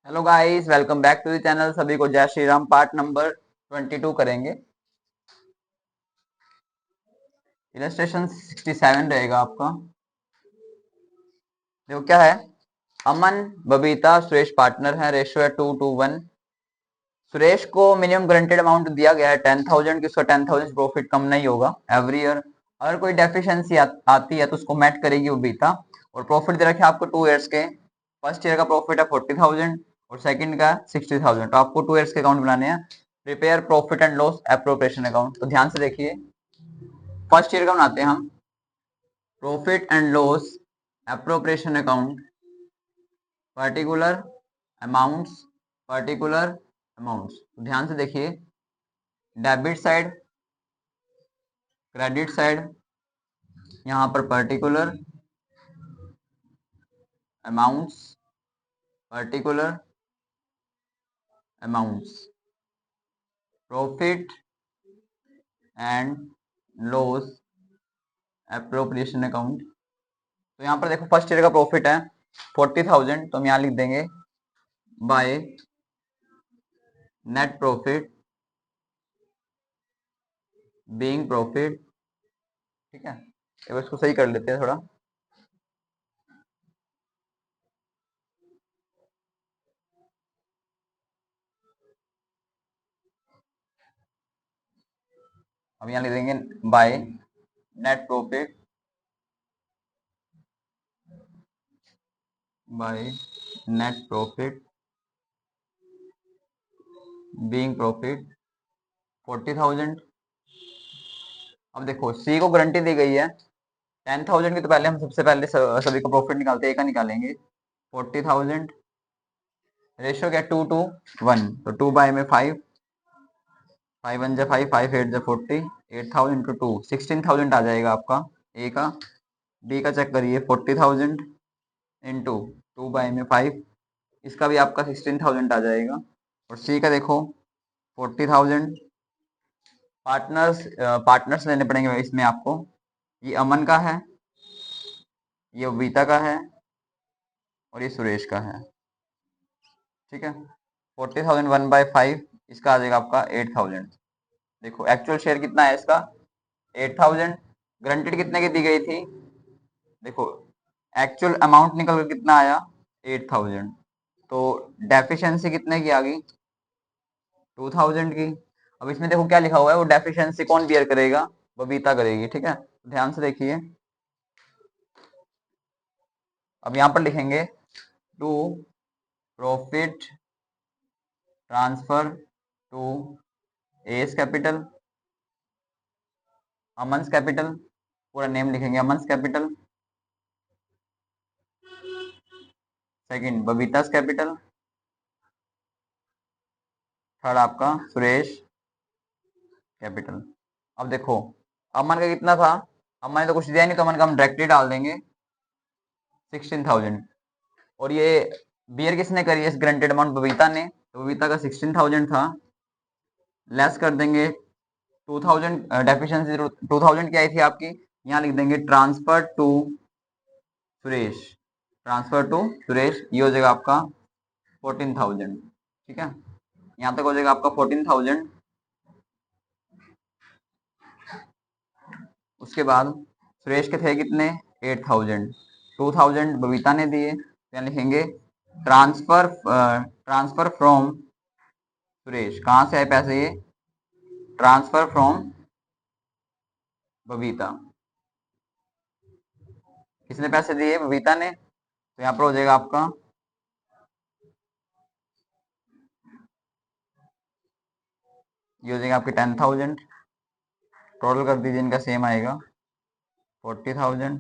Hello guys, welcome back to the channel. सभी को जय श्री राम। पार्ट नंबर 22 करेंगे। इलस्ट्रेशन 67 रहेगा आपका। देखो क्या है, अमन, बबीता, सुरेश पार्टनर है। रेशियो है 2:1। सुरेश को मिनिमम गारंटेड अमाउंट दिया गया है 10,000 की। उसका 10,000 प्रॉफिट कम नहीं होगा एवरी ईयर। अगर कोई डेफिशिएंसी आती है तो उसको मैट करेगी बबीता। और प्रॉफिट दे रखे हैं आपको 2 ईयर्स के। फर्स्ट ईयर का प्रॉफिट है 40,000 और सेकंड का 60,000। तो आपको 2 ईयर्स के अकाउंट बनाने हैं। Prepare profit and loss appropriation account. तो ध्यान से देखिए, फर्स्ट ईयर का बनाते हैं हम profit and loss appropriation account. Particular amounts, particular amounts. तो ध्यान से देखिए, डेबिट साइड, क्रेडिट साइड, यहाँ पर particular amounts, particular amounts, profit and loss appropriation account. तो यहाँ पर देखो, फर्स्ट ईयर का प्रॉफिट है 40,000, तो हम यहाँ लिख देंगे by net profit being profit. ठीक है, तो इसको सही कर लेते हैं थोड़ा। अब यहाँ लिख देंगे by net profit, by net profit being profit 40,000। अब देखो, सी को गारंटी दी गई है 10,000 की। तो पहले हम सबसे पहले सभी का प्रॉफिट निकालते हैं, एक का निकालेंगे 40,000। रेशियो क्या, 2:1। तो 2 बाय में 5, 5 1 जा 5, 5 8 जा 40, 8,000 इंटू 2 16,000 आ जाएगा आपका ए का। बी का चेक करिए, 40,000 इंटू 2 बाय में 5, इसका भी आपका 16,000 आ जाएगा। और सी का देखो 40,000। पार्टनर्स लेने पड़ेंगे इसमें आपको। ये अमन का है, ये वीता का है और ये सुरेश का है। ठीक है, 40,000 1/5, इसका आ जाएगा आपका 8,000। देखो एक्चुअल शेयर कितना है इसका, 8,000। गारंटेड कितने की दी गई थी, देखो एक्चुअल अमाउंट निकल कर कितना आया, 8,000। तो डेफिशिएंसी कितने की आ गई, 2,000 की। अब इसमें देखो क्या लिखा हुआ है, वो डेफिशिएंसी कौन बियर करेगा, बबीता करेगी। ठीक है, ध्यान से देखिए। अब यहाँ पर लिखेंगे to profit transfer to S capital, Aman's capital. पूरा नेम लिखेंगे Aman's capital. Second Babita's capital. Third आपका सुरेश कैपिटल। अब देखो, अमन का कितना था, अमन ने तो कुछ दिया नहीं, तो अमन का हम डायरेक्टली डाल देंगे 16,000। और ये बियर किसने करी है, इस ग्रांटेड अमाउंट बबीता ने। तो बबीता का 16,000 था, लेस कर देंगे 2,000। डेफिशिएंसी 2,000 की आई थी आपकी। यहाँ लिख देंगे transfer to Suresh, transfer to Suresh. ये हो जाएगा आपका 14,000। ठीक है, यहाँ तक हो जाएगा आपका 14,000। उसके बाद सुरेश के थे कितने, 8,000। 2,000 बबीता ने दिए, तो यहाँ लिखेंगे ट्रांसफर फ्रॉम सुरेश। कहाँ से आए पैसे, ये ट्रांसफर फ्रॉम बबीता। किसने पैसे दिए, बबीता ने। तो यहाँ पर हो जाएगा आपका ये हो जाएगा आपके 10,000। टोटल कर दीजिए, इनका सेम आएगा 40,000,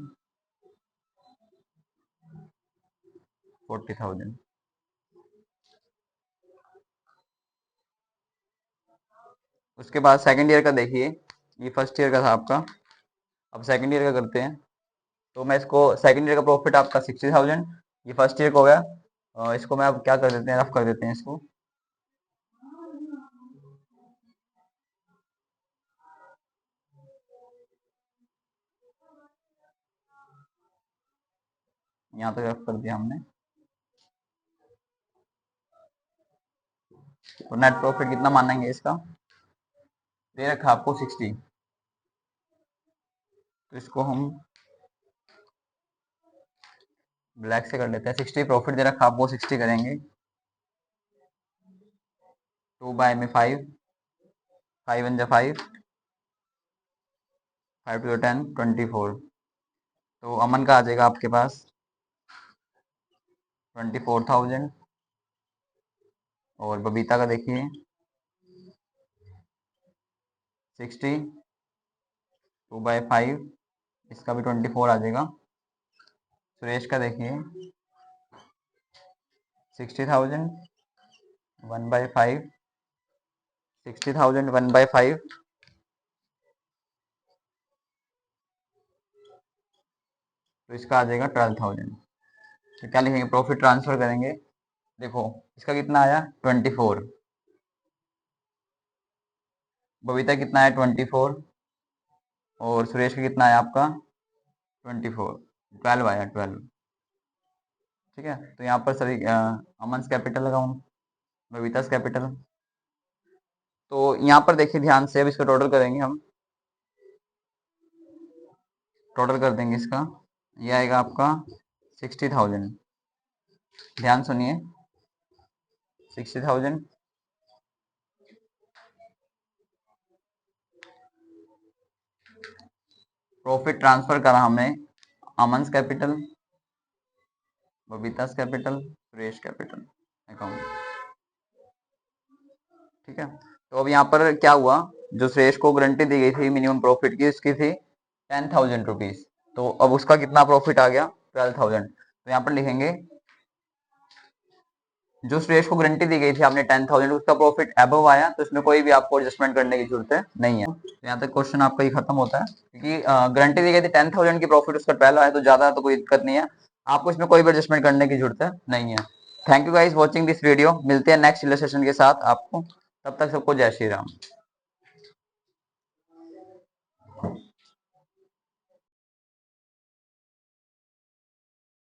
40,000। उसके बाद सेकंड ईयर का देखिए, ये फर्स्ट ईयर का था आपका। अब सेकंड ईयर का करते हैं। तो मैं इसको, सेकंड ईयर का प्रॉफिट आपका 60,000, ये फर्स्ट ईयर का हो गया। इसको मैं अब क्या कर देते हैं, रफ कर देते हैं इसको। यहाँ तक रफ कर दिया हमने। तो नेट प्रॉफिट कितना मानेंगे इसका, दे रखा आपको 60, तो इसको हम ब्लैक से कर लेते हैं। 60 प्रॉफिट दे रखा आपको, 60 करेंगे 2 बाय में 5, 5 वन जा 5, 5 टू 10, 24। तो अमन का आ जाएगा आपके पास 24,000, और बबीता का देखिए 60, 2 बाय 5, इसका भी 24 आ जाएगा। सुरेश का देखिए 60,000, 1 बाय 5, 60,000 1 बाय 5, तो इसका आ जाएगा 12,000। तो क्या लिखेंगे, प्रॉफिट ट्रांसफर करेंगे। देखो इसका कितना आया 24, बबीता कितना आया 24, और सुरेश का कितना आया आपका 24, 12 आया 12। ठीक है, तो यहाँ पर सभी अमन कैपिटल अकाउंट, बबीता कैपिटल। तो यहाँ पर देखिए ध्यान से, अब इसका टोटल करेंगे हम, टोटल कर देंगे इसका, ये आएगा आपका 60,000। ध्यान सुनिए 60,000, प्रॉफिट ट्रांसफर करा हमने Aman capital, Babita capital, Suresh capital account. ठीक है, तो अब यहाँ पर क्या हुआ, जो सुरेश को गारंटी दी गई थी मिनिमम प्रॉफिट की, उसकी थी 10,000 रुपीज, तो अब उसका कितना प्रॉफिट आ गया 12,000। तो यहाँ पर लिखेंगे जो सुरेश को गारंटी दी गई थी आपने 10,000, उसका प्रॉफिट अबव आया, तो इसमें कोई भी आपको एडजस्टमेंट करने की जरूरत नहीं है। तो यहाँ तक क्वेश्चन आपका ही खत्म होता है, क्योंकि गारंटी दी गई थी 10,000 की, प्रॉफिट उसका 12 आया, तो ज्यादा तो कोई दिक्कत नहीं है, आपको इसमें कोई भी एडजस्टमेंट करने की जरूरत नहीं है। Thank you guys watching this video, मिलते हैं नेक्स्ट इलस्ट्रेशन के साथ आपको, तब तक सबको जय श्री राम।